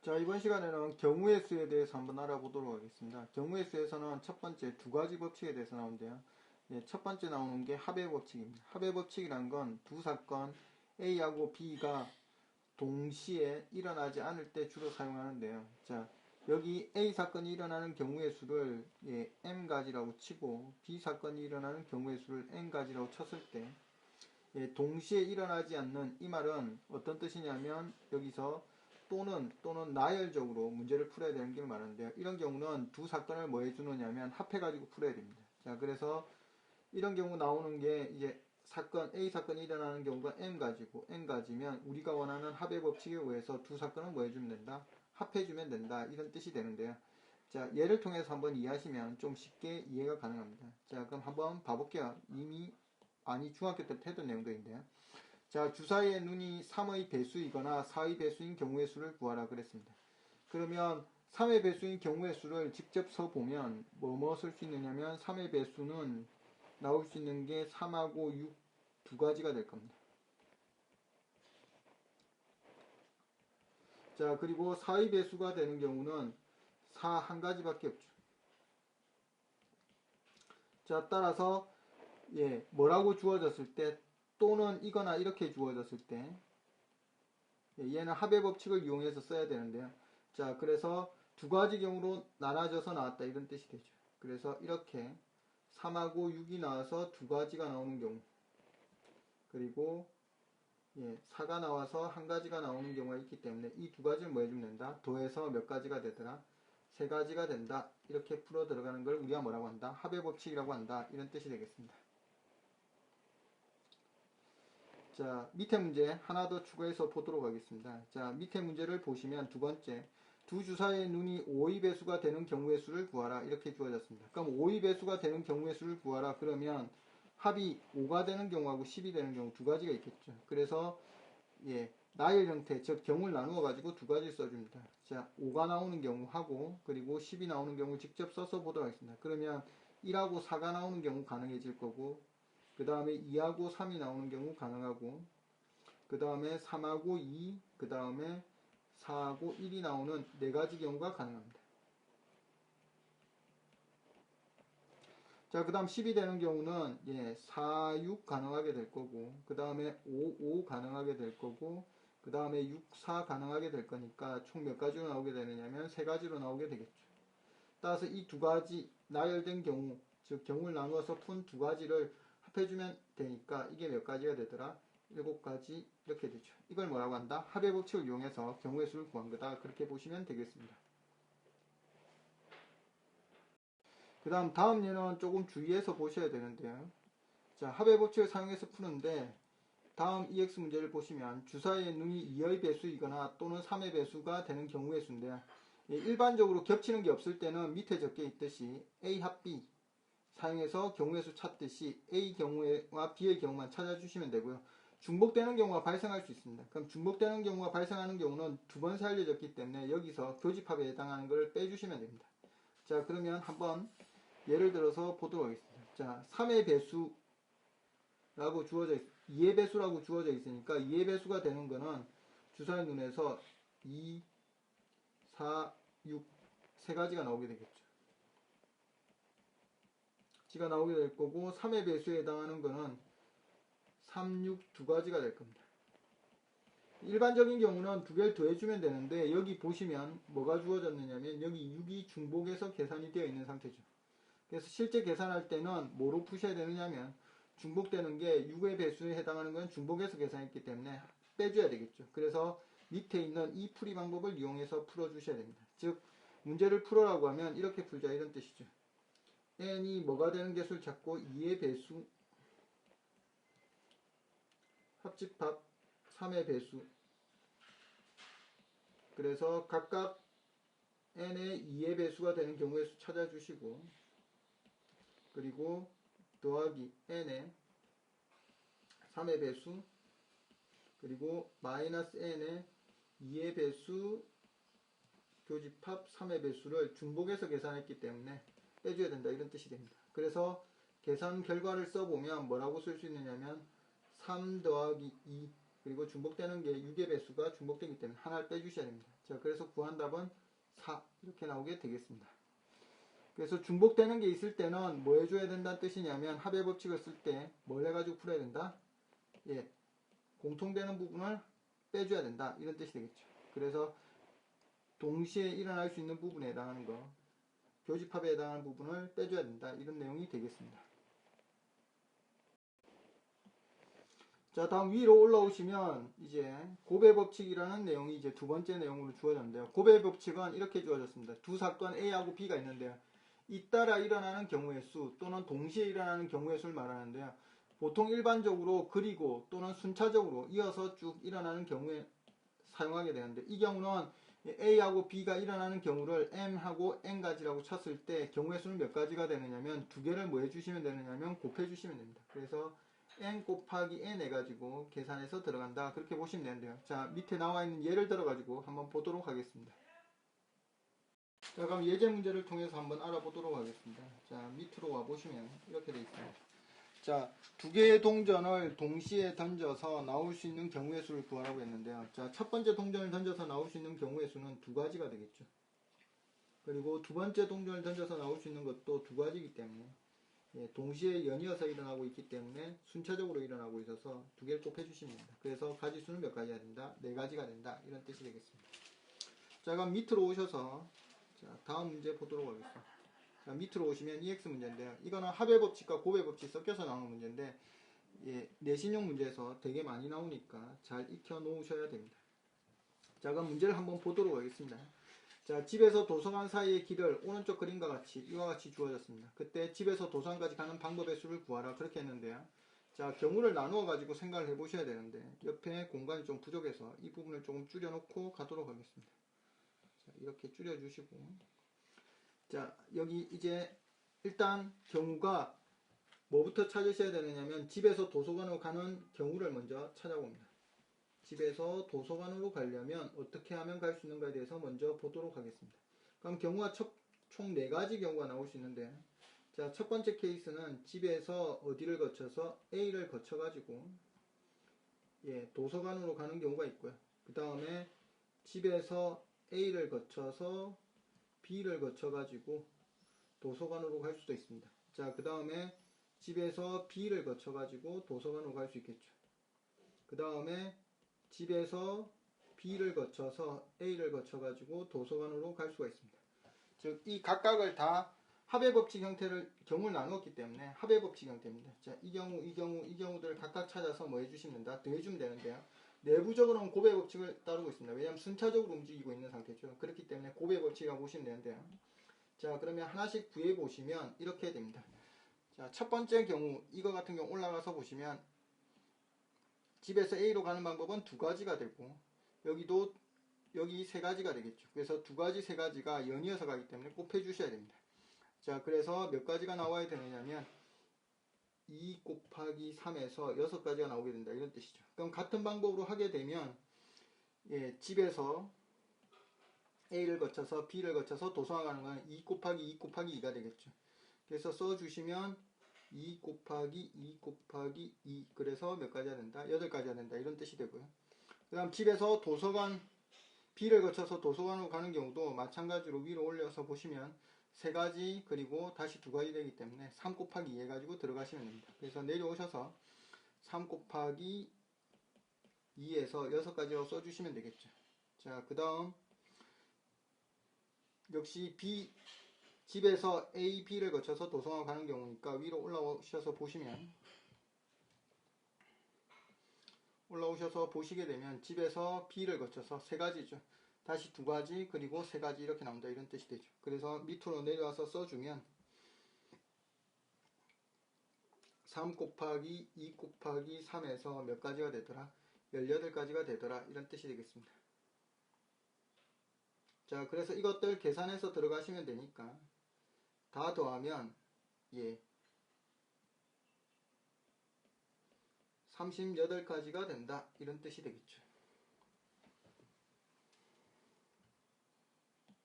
자, 이번 시간에는 경우의 수에 대해서 한번 알아보도록 하겠습니다. 경우의 수에서는 첫 번째 두 가지 법칙에 대해서 나오는데요. 예, 첫 번째 나오는 게 합의 법칙입니다. 합의 법칙이란 건 두 사건 A하고 B가 동시에 일어나지 않을 때 주로 사용하는데요. 자, 여기 A 사건이 일어나는 경우의 수를 M가지라고 치고 B 사건이 일어나는 경우의 수를 N가지라고 쳤을 때 동시에 일어나지 않는 이 말은 어떤 뜻이냐면 여기서 또는 나열적으로 문제를 풀어야 되는 게 말하는데요. 이런 경우는 두 사건을 뭐 해주느냐면 합해가지고 풀어야 됩니다. 자, 그래서 이런 경우 나오는 게 이제 사건 A 사건이 일어나는 경우가 M가지고 N가지면 우리가 원하는 합의 법칙에 의해서 두 사건을 뭐 해주면 된다? 합해주면 된다. 이런 뜻이 되는데요. 자, 예를 통해서 한번 이해하시면 좀 쉽게 이해가 가능합니다. 자, 그럼 한번 봐볼게요. 이미 중학교 때부터 했던 내용들인데요. 자, 주사위의 눈이 3의 배수이거나 4의 배수인 경우의 수를 구하라 그랬습니다. 그러면 3의 배수인 경우의 수를 직접 써보면 뭐 쓸 수 있느냐면 3의 배수는 나올 수 있는 게 3하고 6 두 가지가 될 겁니다. 자, 그리고 4의 배수가 되는 경우는 4 한 가지밖에 없죠. 자, 따라서 뭐라고 주어졌을 때 또는 이거나 이렇게 주어졌을 때 얘는 합의 법칙을 이용해서 써야 되는데요. 자, 그래서 두 가지 경우로 나눠져서 나왔다 이런 뜻이 되죠. 그래서 이렇게 3하고 6이 나와서 두 가지가 나오는 경우 그리고 4가 나와서 한 가지가 나오는 경우가 있기 때문에 이 두 가지를 뭐 해주면 된다? 더해서 몇 가지가 되더라? 세 가지가 된다. 이렇게 풀어 들어가는 걸 우리가 뭐라고 한다? 합의 법칙이라고 한다. 이런 뜻이 되겠습니다. 자, 밑에 문제 하나 더 추가해서 보도록 하겠습니다. 자, 밑에 문제를 보시면 두 번째, 두 주사의 눈이 5의 배수가 되는 경우의 수를 구하라. 이렇게 주어졌습니다. 그럼 5의 배수가 되는 경우의 수를 구하라. 그러면 합이 5가 되는 경우하고 10이 되는 경우 두 가지가 있겠죠. 그래서 나열 형태, 즉 경우를 나누어 가지고 두 가지 써줍니다. 자, 5가 나오는 경우하고 그리고 10이 나오는 경우 직접 써서 보도록 하겠습니다. 그러면 1하고 4가 나오는 경우 가능해질 거고 그 다음에 2하고 3이 나오는 경우 가능하고 그 다음에 3하고 2, 그 다음에 4하고 1이 나오는 네 가지 경우가 가능합니다. 자, 그 다음 10이 되는 경우는 4, 6 가능하게 될 거고 그 다음에 5, 5 가능하게 될 거고 그 다음에 6, 4 가능하게 될 거니까 총 몇 가지로 나오게 되느냐면 세 가지로 나오게 되겠죠. 따라서 이 두 가지 나열된 경우, 즉 경우를 나누어서 푼 두 가지를 합해주면 되니까 이게 몇 가지가 되더라? 7가지 이렇게 되죠. 이걸 뭐라고 한다? 합의 법칙을 이용해서 경우의 수를 구한 거다. 그렇게 보시면 되겠습니다. 그 다음 예는 조금 주의해서 보셔야 되는데요. 자, 합의 법칙을 사용해서 푸는데 다음 EX 문제를 보시면 주사위의 눈이 2의 배수이거나 또는 3의 배수가 되는 경우의 수인데 일반적으로 겹치는 게 없을 때는 밑에 적혀 있듯이 A 합 B 사용해서 경우의 수 찾듯이 A 경우와 B의 경우만 찾아주시면 되고요. 중복되는 경우가 발생할 수 있습니다. 그럼 중복되는 경우가 발생하는 경우는 두 번 알려졌기 때문에 여기서 교집합에 해당하는 걸 빼주시면 됩니다. 자, 그러면 한번 예를 들어서 보도록 하겠습니다. 자, 3의 배수라고 주어져 2의 배수라고 주어져 있으니까 2의 배수가 되는 거는 주사위 눈에서 2, 4, 6 세 가지가 나오게 되겠죠. G가 나오게 될 거고 3의 배수에 해당하는 거는 3, 6 두 가지가 될 겁니다. 일반적인 경우는 두 개를 더해주면 되는데 여기 보시면 뭐가 주어졌느냐면 여기 6이 중복해서 계산이 되어 있는 상태죠. 그래서 실제 계산할 때는 뭐로 푸셔야 되느냐면 중복되는 게 6의 배수에 해당하는 건 중복해서 계산했기 때문에 빼줘야 되겠죠. 그래서 밑에 있는 이 풀이 방법을 이용해서 풀어주셔야 됩니다. 즉 문제를 풀어라고 하면 이렇게 풀자 이런 뜻이죠. n이 뭐가 되는 개수를 찾고 2의 배수 합집합 3의 배수 그래서 각각 n의 2의 배수가 되는 경우의 수 찾아주시고 그리고 더하기 n의 3의 배수 그리고 마이너스 n의 2의 배수 교집합 3의 배수를 중복해서 계산했기 때문에 빼줘야 된다 이런 뜻이 됩니다. 그래서 계산 결과를 써보면 뭐라고 쓸 수 있느냐면 3 더하기 2 그리고 중복되는 게 6의 배수가 중복되기 때문에 하나를 빼주셔야 됩니다. 자, 그래서 구한 답은 4 이렇게 나오게 되겠습니다. 그래서 중복되는 게 있을 때는 뭐 해줘야 된다는 뜻이냐면 합의 법칙을 쓸 때 뭘 해가지고 풀어야 된다? 예, 공통되는 부분을 빼줘야 된다 이런 뜻이 되겠죠. 그래서 동시에 일어날 수 있는 부분에 해당하는 거, 교집합에 해당하는 부분을 빼줘야 된다 이런 내용이 되겠습니다. 자, 다음 위로 올라오시면 이제 고배 법칙이라는 내용이 이제 두 번째 내용으로 주어졌는데요. 고배 법칙은 이렇게 주어졌습니다. 두 사건 A하고 B가 있는데요. 잇따라 일어나는 경우의 수 또는 동시에 일어나는 경우의 수를 말하는데요. 보통 일반적으로 그리고 또는 순차적으로 이어서 쭉 일어나는 경우에 사용하게 되는데, 이 경우는 A하고 B가 일어나는 경우를 M하고 N가지라고 쳤을 때 경우의 수는 몇 가지가 되느냐면 두 개를 뭐 해주시면 되느냐면 곱해주시면 됩니다. 그래서 N 곱하기 N 해가지고 계산해서 들어간다 그렇게 보시면 되는데요. 자, 밑에 나와 있는 예를 들어가지고 한번 보도록 하겠습니다. 자, 그럼 예제 문제를 통해서 한번 알아보도록 하겠습니다. 자, 밑으로 와보시면 이렇게 되어 있습니다. 자, 두 개의 동전을 동시에 던져서 나올 수 있는 경우의 수를 구하라고 했는데요. 자, 첫 번째 동전을 던져서 나올 수 있는 경우의 수는 두 가지가 되겠죠. 그리고 두 번째 동전을 던져서 나올 수 있는 것도 두 가지이기 때문에 동시에 연이어서 일어나고 있기 때문에 순차적으로 일어나고 있어서 두 개를 꼭 해주시면 됩니다. 그래서 가지수는 몇 가지가 된다? 네 가지가 된다. 이런 뜻이 되겠습니다. 자, 그럼 밑으로 오셔서 자, 다음 문제 보도록 하겠습니다. 자, 밑으로 오시면 EX 문제인데요. 이거는 합의 법칙과 고배 법칙 섞여서 나오는 문제인데 내신용 문제에서 되게 많이 나오니까 잘 익혀 놓으셔야 됩니다. 자, 그럼 문제를 한번 보도록 하겠습니다. 자, 집에서 도서관 사이의 길을 오른쪽 그림과 같이 이와 같이 주어졌습니다. 그때 집에서 도서관까지 가는 방법의 수를 구하라 그렇게 했는데요. 자, 경우를 나누어 가지고 생각을 해 보셔야 되는데 옆에 공간이 좀 부족해서 이 부분을 조금 줄여 놓고 가도록 하겠습니다. 자, 이렇게 줄여 주시고, 자, 여기 이제 일단 경우가 뭐부터 찾으셔야 되느냐면 집에서 도서관으로 가는 경우를 먼저 찾아봅니다. 집에서 도서관으로 가려면 어떻게 하면 갈 수 있는가에 대해서 먼저 보도록 하겠습니다. 그럼 경우가 총 4가지 경우가 나올 수 있는데, 자, 첫 번째 케이스는 집에서 어디를 거쳐서 A를 거쳐가지고 도서관으로 가는 경우가 있고요. 그 다음에 집에서 A를 거쳐서 B를 거쳐가지고 도서관으로 갈 수도 있습니다. 자, 그 다음에 집에서 B를 거쳐가지고 도서관으로 갈 수 있겠죠. 그 다음에 집에서 B를 거쳐서 A를 거쳐가지고 도서관으로 갈 수가 있습니다. 즉, 이 각각을 다 합의 법칙 형태를 경우를 나누었기 때문에 합의 법칙 형태입니다. 자, 이 경우, 이 경우, 이 경우들을 각각 찾아서 뭐 해주시면 된다? 더해주면 되는데요. 내부적으로는 고배 법칙을 따르고 있습니다. 왜냐하면 순차적으로 움직이고 있는 상태죠. 그렇기 때문에 고배 법칙이라고 보시면 되는데요. 자, 그러면 하나씩 구해 보시면 이렇게 됩니다. 자, 첫 번째 경우, 이거 같은 경우 올라가서 보시면 집에서 A로 가는 방법은 두 가지가 되고, 여기도 여기 세 가지가 되겠죠. 그래서 두 가지, 세 가지가 연이어서 가기 때문에 꼭 해주셔야 됩니다. 자, 그래서 몇 가지가 나와야 되느냐면 2 곱하기 3에서 6가지가 나오게 된다 이런 뜻이죠. 그럼 같은 방법으로 하게 되면 집에서 A를 거쳐서 B를 거쳐서 도서관 가는 건 2 곱하기 2 곱하기 2가 되겠죠. 그래서 써주시면 2 곱하기 2 곱하기 2, 그래서 몇 가지가 된다? 8가지가 된다 이런 뜻이 되고요. 그 다음 집에서 도서관 B를 거쳐서 도서관으로 가는 경우도 마찬가지로 위로 올려서 보시면 3가지 그리고 다시 2가지 되기 때문에 3 곱하기 2 해가지고 들어가시면 됩니다. 그래서 내려오셔서 3 곱하기 2에서 6가지로 써주시면 되겠죠. 자, 그 다음 역시 집에서 A, B를 거쳐서 도서관 가는 경우니까 위로 올라오셔서 보시게 되면 집에서 B를 거쳐서 3가지죠. 다시 2가지 그리고 3가지 이렇게 나온다 이런 뜻이 되죠. 그래서 밑으로 내려와서 써주면 3 곱하기 2 곱하기 3에서 몇 가지가 되더라? 18가지가 되더라 이런 뜻이 되겠습니다. 자, 그래서 이것들 계산해서 들어가시면 되니까 다 더하면 38가지가 된다 이런 뜻이 되겠죠.